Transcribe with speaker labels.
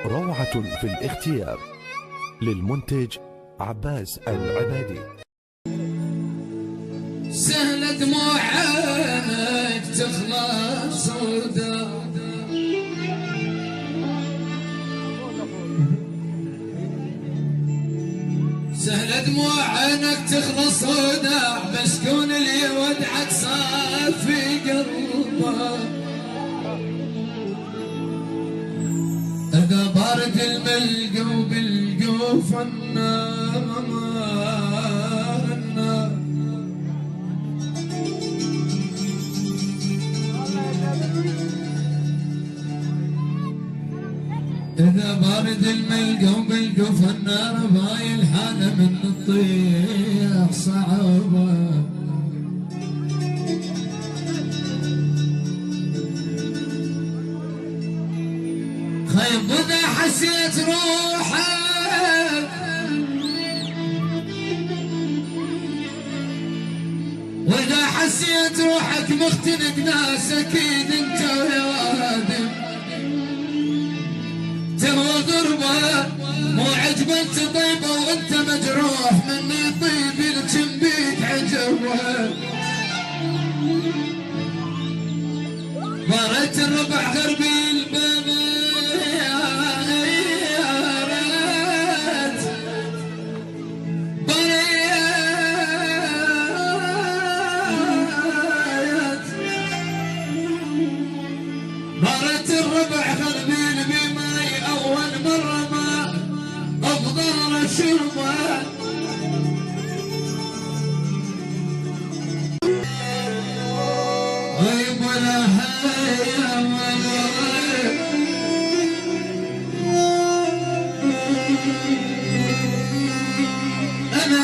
Speaker 1: روعة في الاختيار للمنتج عباس العبادي.
Speaker 2: سهل دموع عينك تخلص وداع، سهل دموع عينك تخلص وداع، بس كون اللي ودعك صافي قلبه. إذا بارد الملقى وبالقوف النار، إذا بارد الملقى وبالقوف النار، باي الحالة من الطيح صعبة. خيب إذا حسيت روحك، وإذا حسيت روحك مختنق ناس، أكيد أنت يا وادم تهوى غربة، مو عجبك طيبة وأنت مجروح، مني طيب يلجم بيك عجبه. بارت الربع غربي الباب الربع غربين بماي، أول مرة ما أفضل شربه. غيب ولا هيا ولا أنا